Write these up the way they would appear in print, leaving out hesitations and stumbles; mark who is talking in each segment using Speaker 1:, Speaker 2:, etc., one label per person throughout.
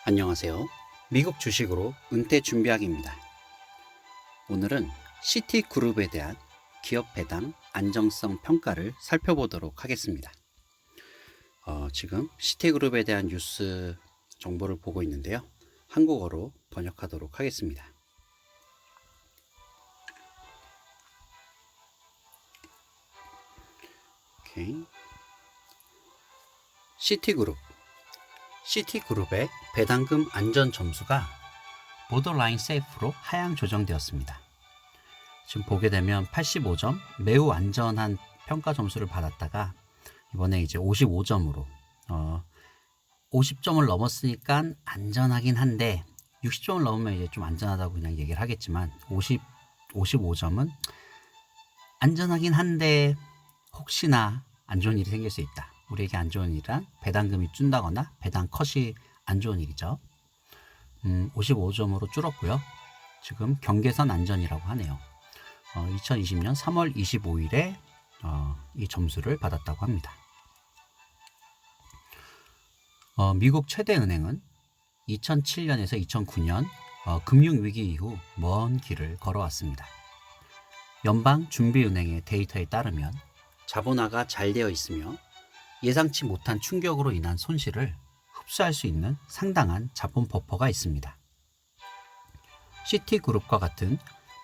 Speaker 1: 안녕하세요. 미국 주식으로 은퇴 준비하기입니다. 오늘은 시티그룹에 대한 기업 배당 안정성 평가를 살펴보도록 하겠습니다. 지금 시티그룹에 대한 뉴스 정보를 보고 있는데요. 한국어로 번역하도록 하겠습니다. 오케이. 시티그룹의 배당금 안전 점수가 보더라인 세이프로 하향 조정되었습니다. 지금 보게 되면 85점 매우 안전한 평가 점수를 받았다가 이번에 이제 55점으로 50점을 넘었으니까 안전하긴 한데 60점을 넘으면 이제 좀 안전하다고 그냥 얘기를 하겠지만 55점은 안전하긴 한데 혹시나 안 좋은 일이 생길 수 있다. 우리에게 안 좋은 일이란 배당금이 준다거나 배당 컷이 안 좋은 일이죠. 55점으로 줄었고요. 지금 경계선 안전이라고 하네요. 2020년 3월 25일에 이 점수를 받았다고 합니다. 미국 최대 은행은 2007년에서 2009년 금융위기 이후 먼 길을 걸어왔습니다. 연방준비은행의 데이터에 따르면 자본화가 잘 되어 있으며 예상치 못한 충격으로 인한 손실을 흡수할 수 있는 상당한 자본 버퍼가 있습니다. 시티그룹과 같은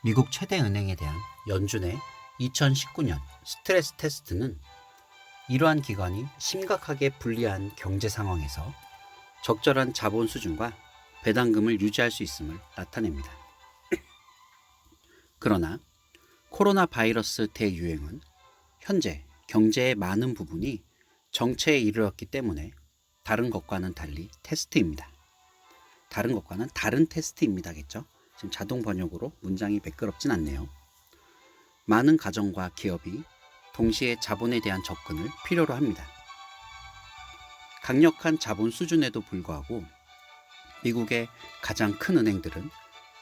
Speaker 1: 미국 최대 은행에 대한 연준의 2019년 스트레스 테스트는 이러한 기관이 심각하게 불리한 경제 상황에서 적절한 자본 수준과 배당금을 유지할 수 있음을 나타냅니다. 그러나 코로나 바이러스 대유행은 현재 경제의 많은 부분이 정체에 이르렀기 때문에 다른 것과는 달리 테스트입니다. 다른 것과는 다른 테스트입니다겠죠? 지금 자동 번역으로 문장이 매끄럽진 않네요. 많은 가정과 기업이 동시에 자본에 대한 접근을 필요로 합니다. 강력한 자본 수준에도 불구하고 미국의 가장 큰 은행들은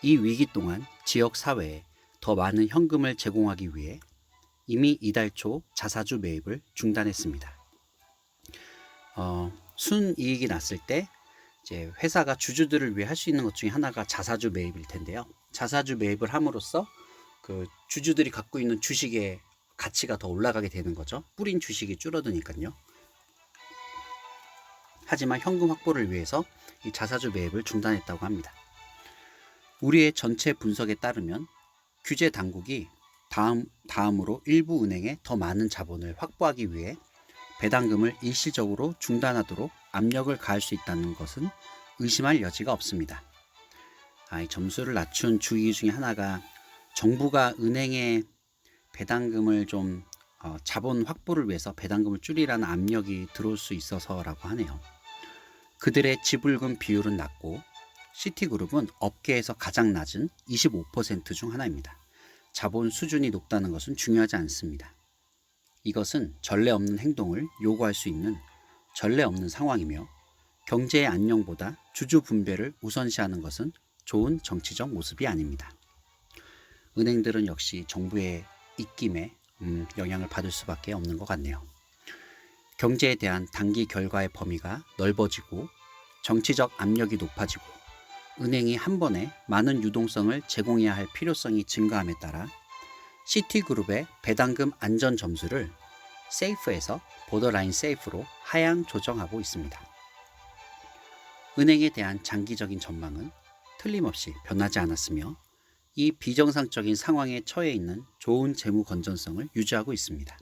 Speaker 1: 이 위기 동안 지역 사회에 더 많은 현금을 제공하기 위해 이미 이달 초 자사주 매입을 중단했습니다. 순이익이 났을 때 이제 회사가 주주들을 위해 할 수 있는 것 중에 하나가 자사주 매입일 텐데요. 자사주 매입을 함으로써 그 주주들이 갖고 있는 주식의 가치가 더 올라가게 되는 거죠. 뿌린 주식이 줄어드니까요. 하지만 현금 확보를 위해서 이 자사주 매입을 중단했다고 합니다. 우리의 전체 분석에 따르면 규제 당국이 다음으로 일부 은행에 더 많은 자본을 확보하기 위해 배당금을 일시적으로 중단하도록 압력을 가할 수 있다는 것은 의심할 여지가 없습니다. 이 점수를 낮춘 주의 중에 하나가 정부가 은행에 배당금을 좀 자본 확보를 위해서 배당금을 줄이라는 압력이 들어올 수 있어서라고 하네요. 그들의 지불금 비율은 낮고 시티그룹은 업계에서 가장 낮은 25% 중 하나입니다. 자본 수준이 높다는 것은 중요하지 않습니다. 이것은 전례 없는 행동을 요구할 수 있는 전례 없는 상황이며 경제의 안녕보다 주주 분배를 우선시하는 것은 좋은 정치적 모습이 아닙니다. 은행들은 역시 정부의 입김에 영향을 받을 수밖에 없는 것 같네요. 경제에 대한 단기 결과의 범위가 넓어지고 정치적 압력이 높아지고 은행이 한 번에 많은 유동성을 제공해야 할 필요성이 증가함에 따라 시티그룹의 배당금 안전 점수를 세이프에서 보더라인 세이프로 하향 조정하고 있습니다. 은행에 대한 장기적인 전망은 틀림없이 변하지 않았으며 이 비정상적인 상황에 처해 있는 좋은 재무 건전성을 유지하고 있습니다.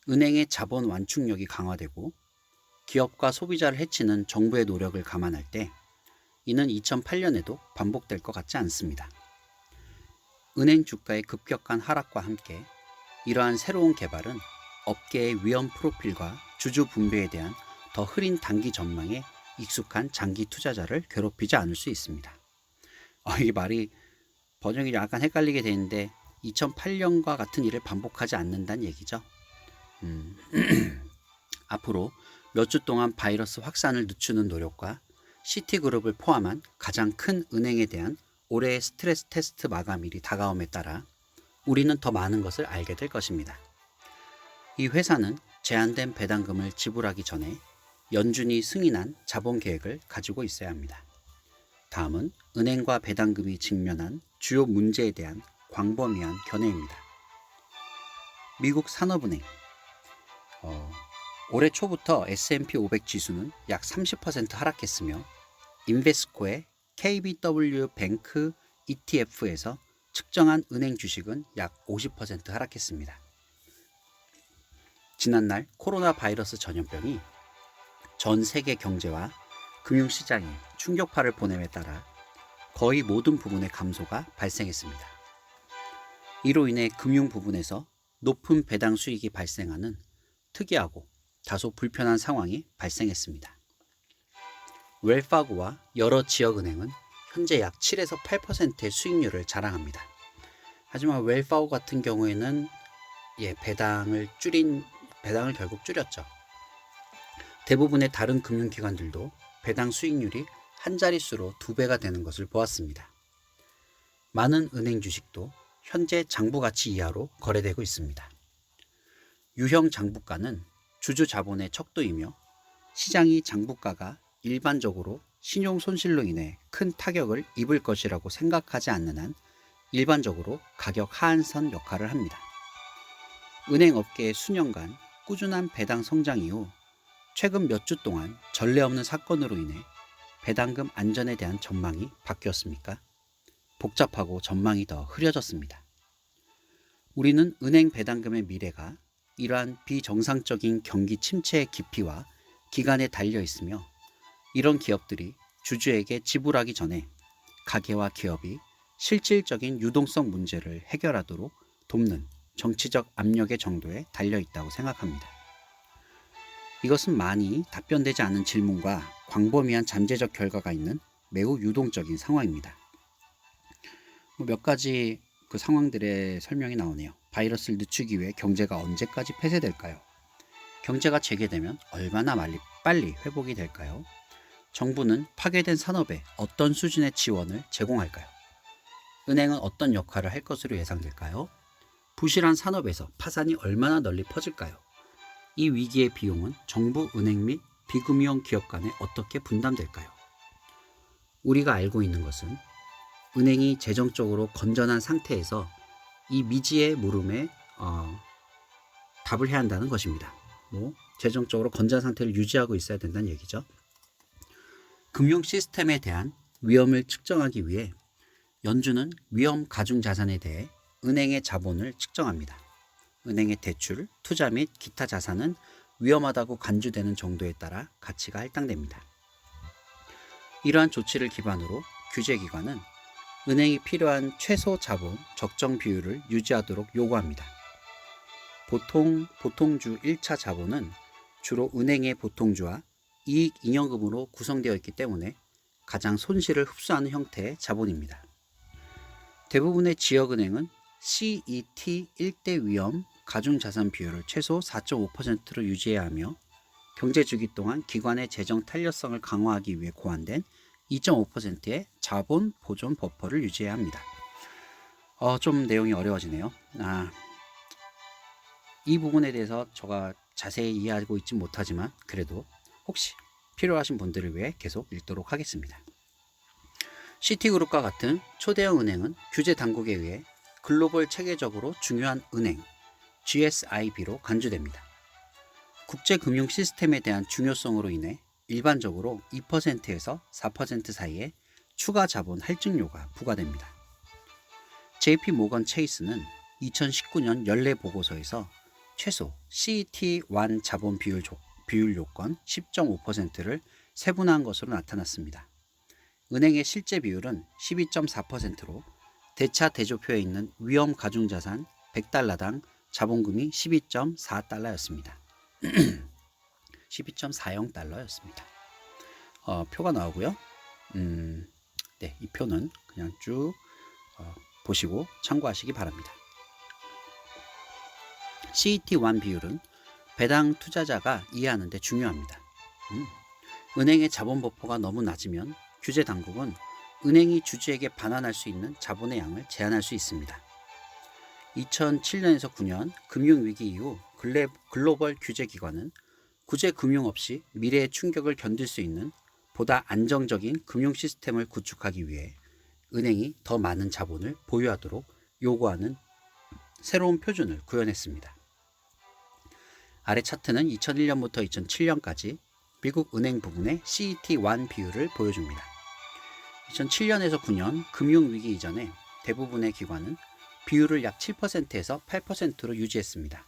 Speaker 1: 은행의 자본 완충력이 강화되고 기업과 소비자를 해치는 정부의 노력을 감안할 때 이는 2008년에도 반복될 것 같지 않습니다. 은행 주가의 급격한 하락과 함께 이러한 새로운 개발은 업계의 위험 프로필과 주주 분배에 대한 더 흐린 단기 전망에 익숙한 장기 투자자를 괴롭히지 않을 수 있습니다. 이 말이 번역이 약간 헷갈리게 되는데 2008년과 같은 일을 반복하지 않는다는 얘기죠. 앞으로 몇 주 동안 바이러스 확산을 늦추는 노력과 시티그룹을 포함한 가장 큰 은행에 대한 올해의 스트레스 테스트 마감일이 다가옴에 따라 우리는 더 많은 것을 알게 될 것입니다. 이 회사는 제한된 배당금을 지불하기 전에 연준이 승인한 자본 계획을 가지고 있어야 합니다. 다음은 은행과 배당금이 직면한 주요 문제에 대한 광범위한 견해입니다. 미국 산업은행 올해 초부터 S&P 500 지수는 약 30% 하락했으며 인베스코의 KBW 뱅크 ETF에서 측정한 은행 주식은 약 50% 하락했습니다. 지난날 코로나 바이러스 전염병이 전 세계 경제와 금융시장에 충격파를 보냄에 따라 거의 모든 부분의 감소가 발생했습니다. 이로 인해 금융 부분에서 높은 배당 수익이 발생하는 특이하고 다소 불편한 상황이 발생했습니다. 웰파고와 여러 지역은행은 현재 약 7에서 8%의 수익률을 자랑합니다. 하지만 웰파고 같은 경우에는 배당을 결국 줄였죠. 대부분의 다른 금융기관들도 배당 수익률이 한 자릿수로 2배가 되는 것을 보았습니다. 많은 은행 주식도 현재 장부가치 이하로 거래되고 있습니다. 유형 장부가는 주주 자본의 척도이며 시장이 장부가가 일반적으로 신용 손실로 인해 큰 타격을 입을 것이라고 생각하지 않는 한 일반적으로 가격 하한선 역할을 합니다. 은행 업계의 수년간 꾸준한 배당 성장 이후 최근 몇 주 동안 전례 없는 사건으로 인해 배당금 안전에 대한 전망이 바뀌었습니까? 복잡하고 전망이 더 흐려졌습니다. 우리는 은행 배당금의 미래가 이러한 비정상적인 경기 침체의 깊이와 기간에 달려 있으며 이런 기업들이 주주에게 지불하기 전에 가게와 기업이 실질적인 유동성 문제를 해결하도록 돕는 정치적 압력의 정도에 달려 있다고 생각합니다. 이것은 많이 답변되지 않은 질문과 광범위한 잠재적 결과가 있는 매우 유동적인 상황입니다. 몇 가지 그 상황들의 설명이 나오네요. 바이러스를 늦추기 위해 경제가 언제까지 폐쇄될까요? 경제가 재개되면 얼마나 빨리 회복이 될까요? 정부는 파괴된 산업에 어떤 수준의 지원을 제공할까요? 은행은 어떤 역할을 할 것으로 예상될까요? 부실한 산업에서 파산이 얼마나 널리 퍼질까요? 이 위기의 비용은 정부, 은행 및 비금융 기업 간에 어떻게 분담될까요? 우리가 알고 있는 것은 은행이 재정적으로 건전한 상태에서 이 미지의 물음에 답을 해야 한다는 것입니다. 재정적으로 건전한 상태를 유지하고 있어야 된다는 얘기죠. 금융 시스템에 대한 위험을 측정하기 위해 연준은 위험 가중 자산에 대해 은행의 자본을 측정합니다. 은행의 대출, 투자 및 기타 자산은 위험하다고 간주되는 정도에 따라 가치가 할당됩니다. 이러한 조치를 기반으로 규제기관은 은행이 필요한 최소 자본 적정 비율을 유지하도록 요구합니다. 보통주 1차 자본은 주로 은행의 보통주와 이익 잉여금으로 구성되어 있기 때문에 가장 손실을 흡수하는 형태의 자본입니다. 대부분의 지역은행은 CET 1대 위험 가중자산 비율을 최소 4.5%로 유지해야 하며 경제주기 동안 기관의 재정 탄력성을 강화하기 위해 고안된 2.5%의 자본 보존 버퍼를 유지해야 합니다. 좀 내용이 어려워지네요. 이 부분에 대해서 제가 자세히 이해하고 있지 못하지만 그래도 혹시 필요하신 분들을 위해 계속 읽도록 하겠습니다. 시티그룹과 같은 초대형 은행은 규제 당국에 의해 글로벌 체계적으로 중요한 은행 GSIB로 간주됩니다. 국제 금융 시스템에 대한 중요성으로 인해 일반적으로 2%에서 4% 사이의 추가 자본 할증료가 부과됩니다. JP 모건 체이스는 2019년 연례 보고서에서 최소 CET1 자본 비율 요건 10.5%를 세분화한 것으로 나타났습니다. 은행의 실제 비율은 12.4%로 대차 대조표에 있는 위험 가중자산 100달러당 자본금이 12.4달러였습니다. 12.40달러였습니다. 표가 나오고요. 이 표는 그냥 쭉 보시고 참고하시기 바랍니다. CET1 비율은 배당 투자자가 이해하는 데 중요합니다. 은행의 자본 버퍼가 너무 낮으면 규제 당국은 은행이 주주에게 반환할 수 있는 자본의 양을 제한할 수 있습니다. 2007년에서 9년 금융위기 이후 글로벌 규제기관은 구제 금융 없이 미래의 충격을 견딜 수 있는 보다 안정적인 금융 시스템을 구축하기 위해 은행이 더 많은 자본을 보유하도록 요구하는 새로운 표준을 구현했습니다. 아래 차트는 2001년부터 2007년까지 미국 은행 부분의 CET1 비율을 보여줍니다. 2007년에서 9년 금융위기 이전에 대부분의 기관은 비율을 약 7%에서 8%로 유지했습니다.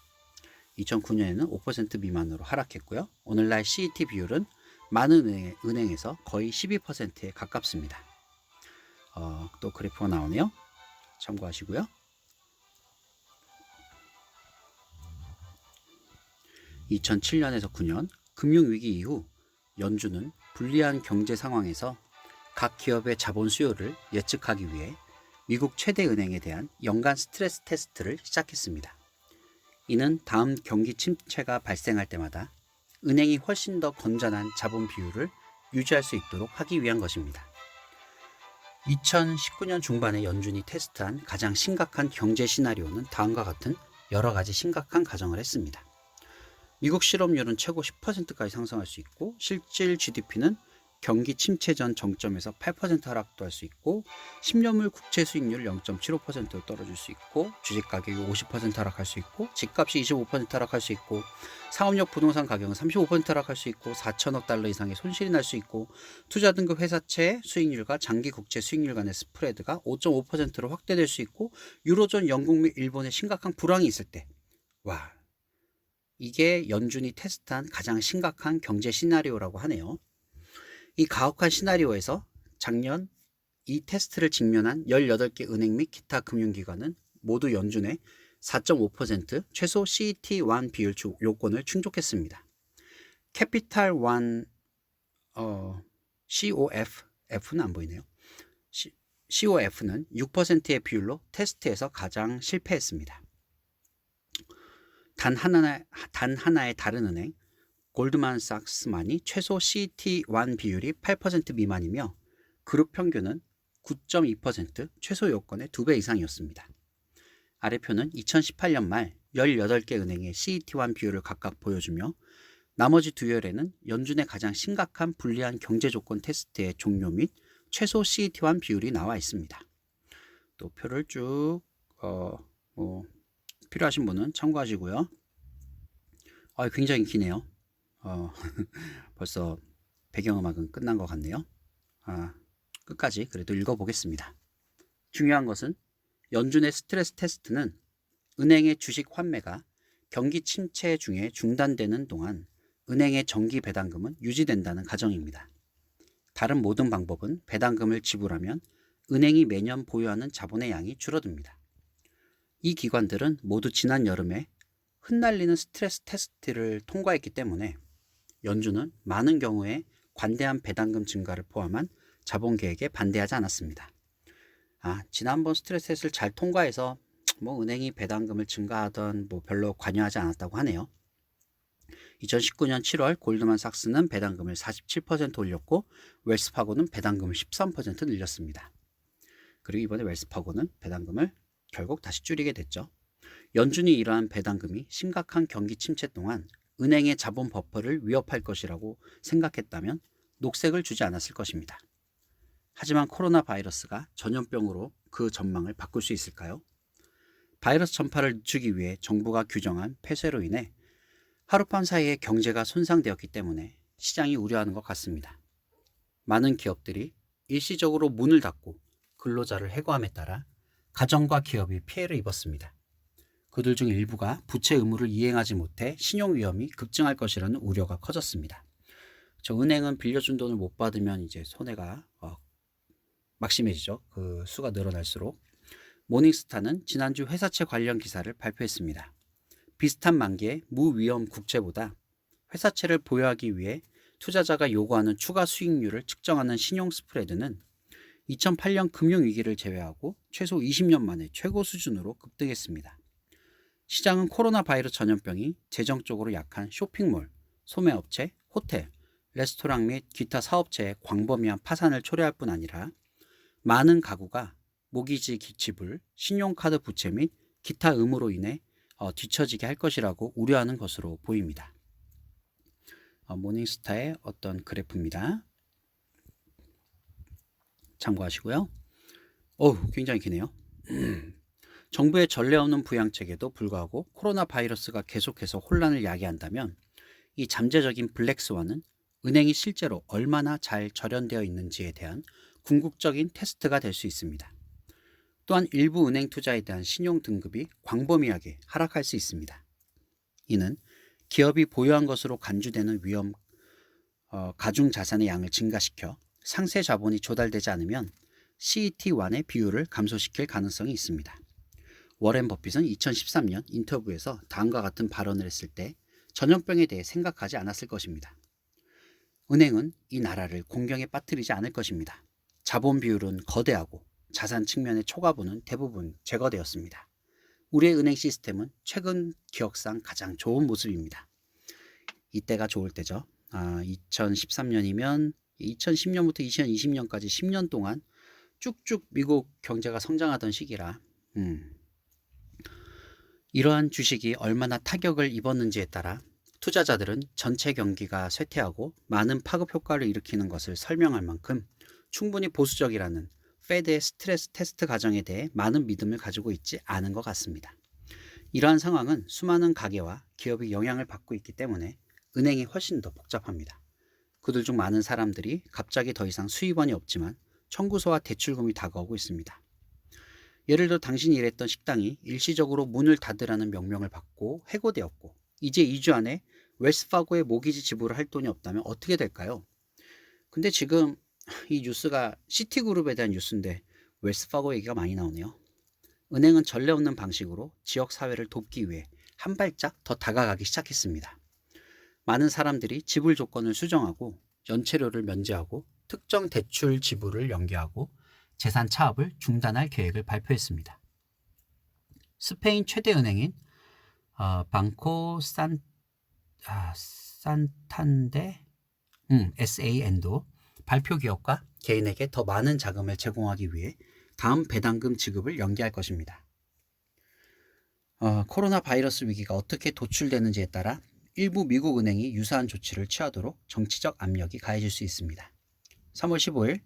Speaker 1: 2009년에는 5% 미만으로 하락했고요. 오늘날 CET 비율은 많은 은행에서 거의 12%에 가깝습니다. 또 그래프가 나오네요. 참고하시고요. 2007년에서 9년 금융위기 이후 연준은 불리한 경제 상황에서 각 기업의 자본 수요를 예측하기 위해 미국 최대 은행에 대한 연간 스트레스 테스트를 시작했습니다. 이는 다음 경기 침체가 발생할 때마다 은행이 훨씬 더 건전한 자본 비율을 유지할 수 있도록 하기 위한 것입니다. 2019년 중반에 연준이 테스트한 가장 심각한 경제 시나리오는 다음과 같은 여러 가지 심각한 가정을 했습니다. 미국 실업률은 최고 10%까지 상승할 수 있고 실질 GDP는 경기 침체 전 정점에서 8% 하락도 할 수 있고 10년물 국채 수익률 0.75%로 떨어질 수 있고 주식가격이 50% 하락할 수 있고 집값이 25% 하락할 수 있고 상업용 부동산 가격은 35% 하락할 수 있고 4천억 달러 이상의 손실이 날 수 있고 투자 등급 회사채 수익률과 장기 국채 수익률 간의 스프레드가 5.5%로 확대될 수 있고 유로존 영국 및 일본의 심각한 불황이 있을 때 와, 이게 연준이 테스트한 가장 심각한 경제 시나리오라고 하네요. 이 가혹한 시나리오에서 작년 이 테스트를 직면한 18개 은행 및 기타 금융기관은 모두 연준의 4.5% 최소 CET1 비율 요건을 충족했습니다. 캐피탈 1 COF는 안 보이네요. COF는 6%의 비율로 테스트에서 가장 실패했습니다. 단 하나의 다른 은행 골드만삭스만이 최소 CET1 비율이 8% 미만이며 그룹 평균은 9.2% 최소 요건의 2배 이상이었습니다. 아래표는 2018년 말 18개 은행의 CET1 비율을 각각 보여주며 나머지 두 열에는 연준의 가장 심각한 불리한 경제 조건 테스트의 종료 및 최소 CET1 비율이 나와 있습니다. 또 표를 쭉 필요하신 분은 참고하시고요. 굉장히 기네요. 벌써 배경음악은 끝난 것 같네요. 끝까지 그래도 읽어보겠습니다. 중요한 것은 연준의 스트레스 테스트는 은행의 주식 환매가 경기 침체 중에 중단되는 동안 은행의 정기 배당금은 유지된다는 가정입니다. 다른 모든 방법은 배당금을 지불하면 은행이 매년 보유하는 자본의 양이 줄어듭니다. 이 기관들은 모두 지난 여름에 흩날리는 스트레스 테스트를 통과했기 때문에 연준은 많은 경우에 관대한 배당금 증가를 포함한 자본 계획에 반대하지 않았습니다. 지난번 스트레스 테스트를 잘 통과해서 은행이 배당금을 증가하던 별로 관여하지 않았다고 하네요. 2019년 7월 골드만삭스는 배당금을 47% 올렸고 웰스파고는 배당금을 13% 늘렸습니다. 그리고 이번에 웰스파고는 배당금을 결국 다시 줄이게 됐죠. 연준이 이러한 배당금이 심각한 경기 침체 동안 은행의 자본 버퍼를 위협할 것이라고 생각했다면 녹색을 주지 않았을 것입니다. 하지만 코로나 바이러스가 전염병으로 그 전망을 바꿀 수 있을까요? 바이러스 전파를 늦추기 위해 정부가 규정한 폐쇄로 인해 하룻밤 사이에 경제가 손상되었기 때문에 시장이 우려하는 것 같습니다. 많은 기업들이 일시적으로 문을 닫고 근로자를 해고함에 따라 가정과 기업이 피해를 입었습니다. 그들 중 일부가 부채 의무를 이행하지 못해 신용 위험이 급증할 것이라는 우려가 커졌습니다. 은행은 빌려준 돈을 못 받으면 이제 손해가 막심해지죠. 그 수가 늘어날수록. 모닝스타는 지난주 회사채 관련 기사를 발표했습니다. 비슷한 만기의 무위험 국채보다 회사채를 보유하기 위해 투자자가 요구하는 추가 수익률을 측정하는 신용 스프레드는 2008년 금융위기를 제외하고 최소 20년 만에 최고 수준으로 급등했습니다. 시장은 코로나 바이러스 전염병이 재정적으로 약한 쇼핑몰, 소매업체, 호텔, 레스토랑 및 기타 사업체의 광범위한 파산을 초래할 뿐 아니라 많은 가구가 모기지 지불, 신용카드 부채 및 기타 의무로 인해 뒤처지게 할 것이라고 우려하는 것으로 보입니다. 모닝스타의 어떤 그래프입니다. 참고하시고요. 굉장히 기네요. 정부의 전례 없는 부양책에도 불구하고 코로나 바이러스가 계속해서 혼란을 야기한다면 이 잠재적인 블랙스완은 은행이 실제로 얼마나 잘 절연되어 있는지에 대한 궁극적인 테스트가 될 수 있습니다. 또한 일부 은행 투자에 대한 신용 등급이 광범위하게 하락할 수 있습니다. 이는 기업이 보유한 것으로 간주되는 위험 가중 자산의 양을 증가시켜 상세 자본이 조달되지 않으면 CET1의 비율을 감소시킬 가능성이 있습니다. 워렌 버핏은 2013년 인터뷰에서 다음과 같은 발언을 했을 때 전염병에 대해 생각하지 않았을 것입니다. 은행은 이 나라를 공경에 빠뜨리지 않을 것입니다. 자본 비율은 거대하고 자산 측면의 초과분은 대부분 제거되었습니다. 우리의 은행 시스템은 최근 기억상 가장 좋은 모습입니다. 이때가 좋을 때죠. 2013년이면 2010년부터 2020년까지 10년 동안 쭉쭉 미국 경제가 성장하던 시기라 이러한 주식이 얼마나 타격을 입었는지에 따라 투자자들은 전체 경기가 쇠퇴하고 많은 파급 효과를 일으키는 것을 설명할 만큼 충분히 보수적이라는 페드의 스트레스 테스트 과정에 대해 많은 믿음을 가지고 있지 않은 것 같습니다. 이러한 상황은 수많은 가계와 기업이 영향을 받고 있기 때문에 은행이 훨씬 더 복잡합니다. 그들 중 많은 사람들이 갑자기 더 이상 수입원이 없지만 청구서와 대출금이 다가오고 있습니다. 예를 들어 당신이 일했던 식당이 일시적으로 문을 닫으라는 명령을 받고 해고되었고 이제 2주 안에 웰스파고의 모기지 지불을 할 돈이 없다면 어떻게 될까요? 근데 지금 이 뉴스가 시티그룹에 대한 뉴스인데 웰스파고 얘기가 많이 나오네요. 은행은 전례 없는 방식으로 지역사회를 돕기 위해 한 발짝 더 다가가기 시작했습니다. 많은 사람들이 지불 조건을 수정하고 연체료를 면제하고 특정 대출 지불을 연기하고 재산 차압을 중단할 계획을 발표했습니다. 스페인 최대 은행인 방코 산탄데 SAN도 발표 기업과 개인에게 더 많은 자금을 제공하기 위해 다음 배당금 지급을 연기할 것입니다. 코로나 바이러스 위기가 어떻게 도출되는지에 따라 일부 미국 은행이 유사한 조치를 취하도록 정치적 압력이 가해질 수 있습니다. 3월 15일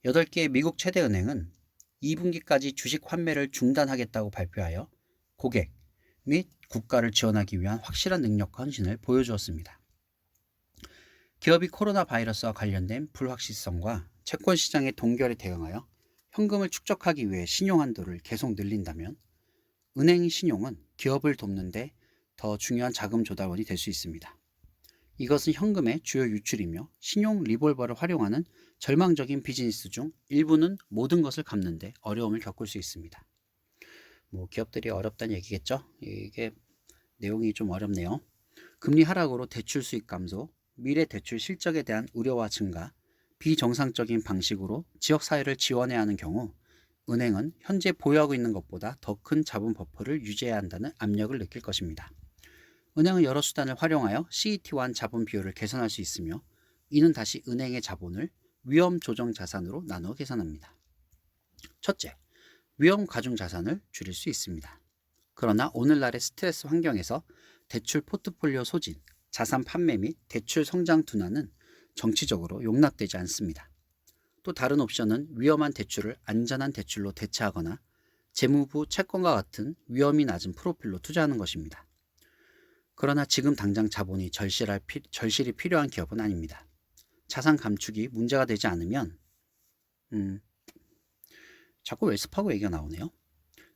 Speaker 1: 8개의 미국 최대 은행은 2분기까지 주식 환매를 중단하겠다고 발표하여 고객 및 국가를 지원하기 위한 확실한 능력과 헌신을 보여주었습니다. 기업이 코로나 바이러스와 관련된 불확실성과 채권 시장의 동결에 대응하여 현금을 축적하기 위해 신용 한도를 계속 늘린다면 은행 신용은 기업을 돕는 데 더 중요한 자금 조달원이 될 수 있습니다. 이것은 현금의 주요 유출이며 신용 리볼버를 활용하는 절망적인 비즈니스 중 일부는 모든 것을 갚는 데 어려움을 겪을 수 있습니다. 기업들이 어렵다는 얘기겠죠? 이게 내용이 좀 어렵네요. 금리 하락으로 대출 수익 감소, 미래 대출 실적에 대한 우려와 증가, 비정상적인 방식으로 지역사회를 지원해야 하는 경우 은행은 현재 보유하고 있는 것보다 더 큰 자본 버퍼를 유지해야 한다는 압력을 느낄 것입니다. 은행은 여러 수단을 활용하여 CET1 자본 비율을 개선할 수 있으며 이는 다시 은행의 자본을 위험 조정 자산으로 나누어 계산합니다. 첫째, 위험 가중 자산을 줄일 수 있습니다. 그러나 오늘날의 스트레스 환경에서 대출 포트폴리오 소진, 자산 판매 및 대출 성장 둔화는 정치적으로 용납되지 않습니다. 또 다른 옵션은 위험한 대출을 안전한 대출로 대체하거나 재무부 채권과 같은 위험이 낮은 프로필로 투자하는 것입니다. 그러나 지금 당장 자본이 절실히 필요한 기업은 아닙니다. 자산 감축이 문제가 되지 않으면 자꾸 웰스파고 얘기가 나오네요.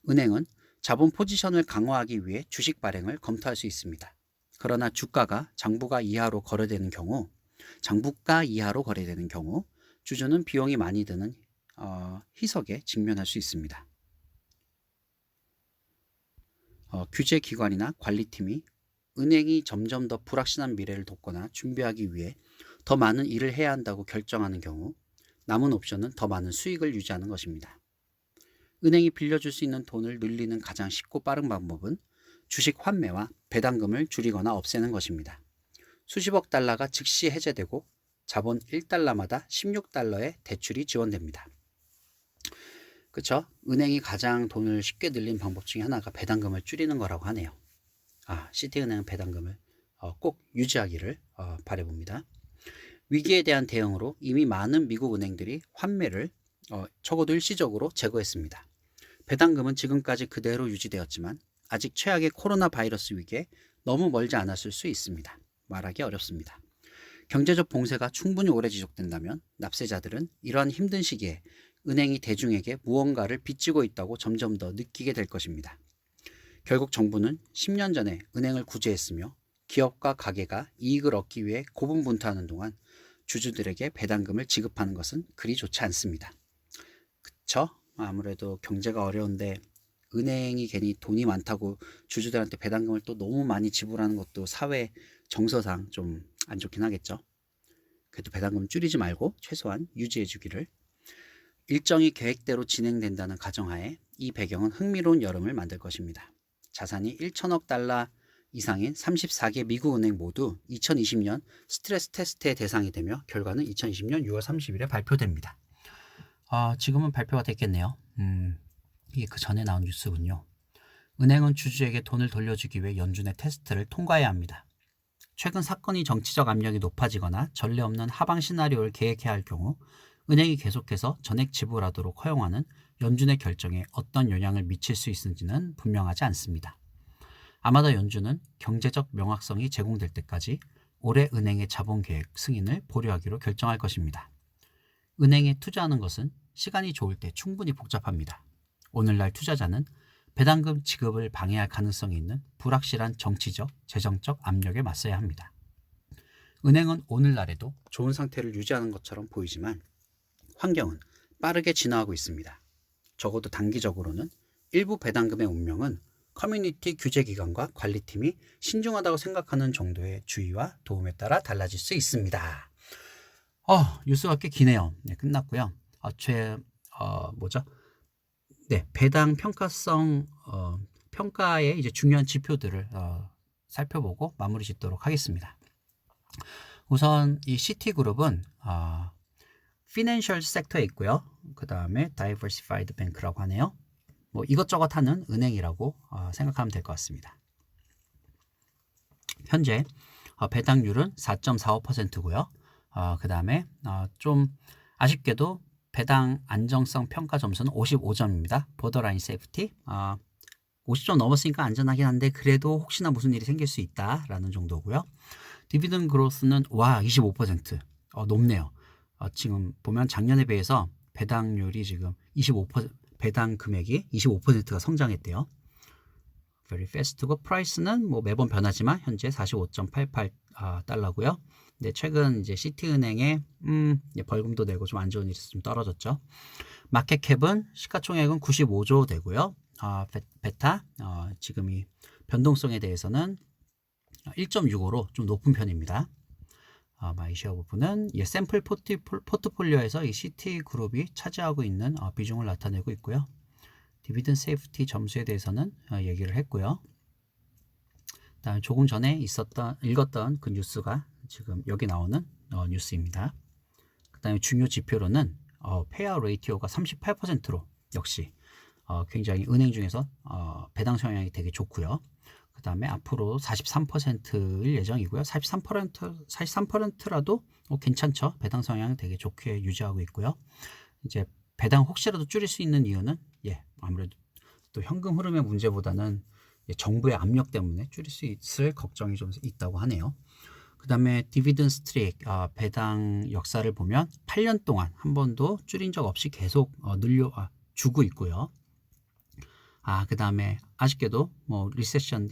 Speaker 1: 은행은 자본 포지션을 강화하기 위해 주식 발행을 검토할 수 있습니다. 그러나 주가가 장부가 이하로 거래되는 경우 주주는 비용이 많이 드는 희석에 직면할 수 있습니다. 규제기관이나 관리팀이 은행이 점점 더 불확실한 미래를 돕거나 준비하기 위해 더 많은 일을 해야 한다고 결정하는 경우 남은 옵션은 더 많은 수익을 유지하는 것입니다. 은행이 빌려줄 수 있는 돈을 늘리는 가장 쉽고 빠른 방법은 주식 환매와 배당금을 줄이거나 없애는 것입니다. 수십억 달러가 즉시 해제되고 자본 1달러마다 16달러의 대출이 지원됩니다. 그렇죠? 은행이 가장 돈을 쉽게 늘린 방법 중에 하나가 배당금을 줄이는 거라고 하네요. 시티은행은 배당금을 꼭 유지하기를 바라봅니다. 위기에 대한 대응으로 이미 많은 미국 은행들이 환매를 적어도 일시적으로 제거했습니다. 배당금은 지금까지 그대로 유지되었지만 아직 최악의 코로나 바이러스 위기에 너무 멀지 않았을 수 있습니다. 말하기 어렵습니다. 경제적 봉쇄가 충분히 오래 지속된다면 납세자들은 이러한 힘든 시기에 은행이 대중에게 무언가를 빚지고 있다고 점점 더 느끼게 될 것입니다. 결국 정부는 10년 전에 은행을 구제했으며 기업과 가게가 이익을 얻기 위해 고분분투하는 동안 주주들에게 배당금을 지급하는 것은 그리 좋지 않습니다. 그쵸? 아무래도 경제가 어려운데 은행이 괜히 돈이 많다고 주주들한테 배당금을 또 너무 많이 지불하는 것도 사회 정서상 좀 안 좋긴 하겠죠. 그래도 배당금 줄이지 말고 최소한 유지해 주기를. 일정이 계획대로 진행된다는 가정하에 이 배경은 흥미로운 여름을 만들 것입니다. 자산이 1천억 달러 이상인 34개 미국 은행 모두 2020년 스트레스 테스트의 대상이 되며 결과는 2020년 6월 30일에 발표됩니다. 지금은 발표가 됐겠네요. 이게 그 전에 나온 뉴스군요. 은행은 주주에게 돈을 돌려주기 위해 연준의 테스트를 통과해야 합니다. 최근 사건이 정치적 압력이 높아지거나 전례 없는 하방 시나리오를 계획해야 할 경우 은행이 계속해서 전액 지불하도록 허용하는 연준의 결정에 어떤 영향을 미칠 수 있는지는 분명하지 않습니다. 아마도 연준은 경제적 명확성이 제공될 때까지 올해 은행의 자본계획 승인을 보류하기로 결정할 것입니다. 은행에 투자하는 것은 시간이 좋을 때 충분히 복잡합니다. 오늘날 투자자는 배당금 지급을 방해할 가능성이 있는 불확실한 정치적, 재정적 압력에 맞서야 합니다. 은행은 오늘날에도 좋은 상태를 유지하는 것처럼 보이지만 환경은 빠르게 진화하고 있습니다. 적어도 단기적으로는 일부 배당금의 운명은 커뮤니티 규제기관과 관리팀이 신중하다고 생각하는 정도의 주의와 도움에 따라 달라질 수 있습니다. 뉴스가 꽤 기네요. 네, 끝났고요. 배당 평가성 평가의 이제 중요한 지표들을 살펴보고 마무리 짓도록 하겠습니다. 우선 이 시티그룹은 피낸셜 섹터에 있고요. 그 다음에 다이버시파이드 뱅크라고 하네요. 뭐 이것저것 하는 은행이라고 생각하면 될 것 같습니다. 현재 배당률은 4.45%고요. 그 다음에 좀 아쉽게도 배당 안정성 평가 점수는 55점입니다. 보더라인 세이프티 50점 넘었으니까 안전하긴 한데 그래도 혹시나 무슨 일이 생길 수 있다라는 정도고요. 디비든 그로스는 25% 높네요. 지금 보면 작년에 비해서 배당률이 지금 25% 배당 금액이 25%가 성장했대요. Very fast고 프라이스는 뭐 매번 변하지만 현재 45.88달러고요. 근데 최근 이제 시티은행에 벌금도 내고 좀 안 좋은 일이 있어서 좀 떨어졌죠. 마켓캡은 시가총액은 95조 되고요. 베타 지금 이 변동성에 대해서는 1.65로 좀 높은 편입니다. 마이쉐어 부분은 샘플 포트폴리오에서 이 시티그룹이 차지하고 있는 비중을 나타내고 있고요. 디비든 세이프티 점수에 대해서는 얘기를 했고요. 그다음에 조금 전에 읽었던 그 뉴스가 지금 여기 나오는 뉴스입니다. 그다음에 중요 지표로는 페이아웃 레이티오가 38%로 역시 굉장히 은행 중에서 배당 성향이 되게 좋고요. 그 다음에 앞으로 43%일 예정이고요. 43%라도 괜찮죠. 배당 성향은 되게 좋게 유지하고 있고요. 이제 배당 혹시라도 줄일 수 있는 이유는 아무래도 또 현금 흐름의 문제보다는 정부의 압력 때문에 줄일 수 있을 걱정이 좀 있다고 하네요. 그 다음에 디비든 스트릭 배당 역사를 보면 8년 동안 한 번도 줄인 적 없이 계속 주고 있고요. 그 다음에 아쉽게도 뭐 리세션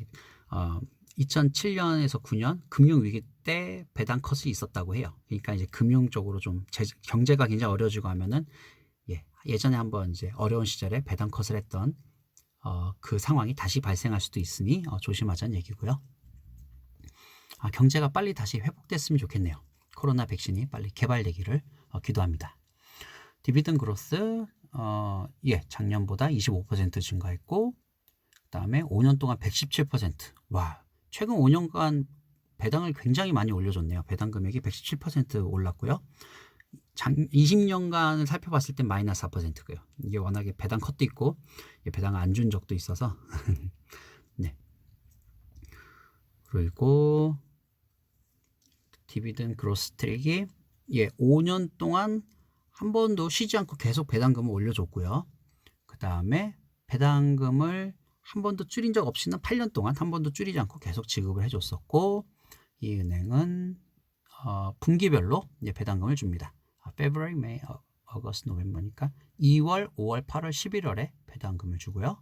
Speaker 1: 2007년에서 9년 금융위기 때 배당 컷이 있었다고 해요. 그러니까 이제 금융적으로 좀 경제가 굉장히 어려지고 하면은 예전에 한번 이제 어려운 시절에 배당 컷을 했던 그 상황이 다시 발생할 수도 있으니 조심하자는 얘기고요. 경제가 빨리 다시 회복됐으면 좋겠네요. 코로나 백신이 빨리 개발되기를 기도합니다. 디비든 그로스 작년보다 25% 증가했고 그 다음에 5년 동안 117%. 최근 5년간 배당을 굉장히 많이 올려줬네요. 배당 금액이 117% 올랐고요. 20년간을 살펴봤을 때 마이너스 4%고요. 이게 워낙에 배당 컷도 있고 배당을 안 준 적도 있어서 네. 그리고 디비든 그로스 트랙이 5년 동안 한 번도 쉬지 않고 계속 배당금을 올려줬고요. 그 다음에 배당금을 한 번도 줄인 적 없이는 8년 동안 한 번도 줄이지 않고 계속 지급을 해줬었고, 이 은행은 분기별로 이제 배당금을 줍니다. February, May, August, November니까 2월, 5월, 8월, 11월에 배당금을 주고요.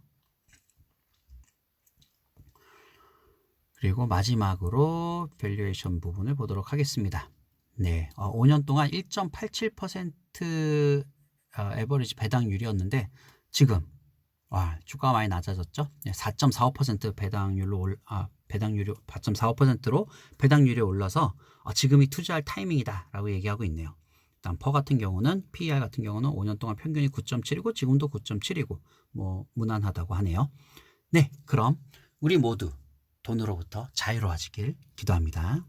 Speaker 1: 그리고 마지막으로 밸류에이션 부분을 보도록 하겠습니다. 네, 5년 동안 1.87% 에버리지 배당률이었는데 지금 주가가 많이 낮아졌죠. 4.45% 배당률로 배당률이 4.45%로 배당률이 올라서 지금이 투자할 타이밍이다라고 얘기하고 있네요. 일단 퍼 같은 경우는 PER 같은 경우는 5년 동안 평균이 9.7이고 지금도 9.7이고 뭐 무난하다고 하네요. 네, 그럼 우리 모두 돈으로부터 자유로워지길 기도합니다.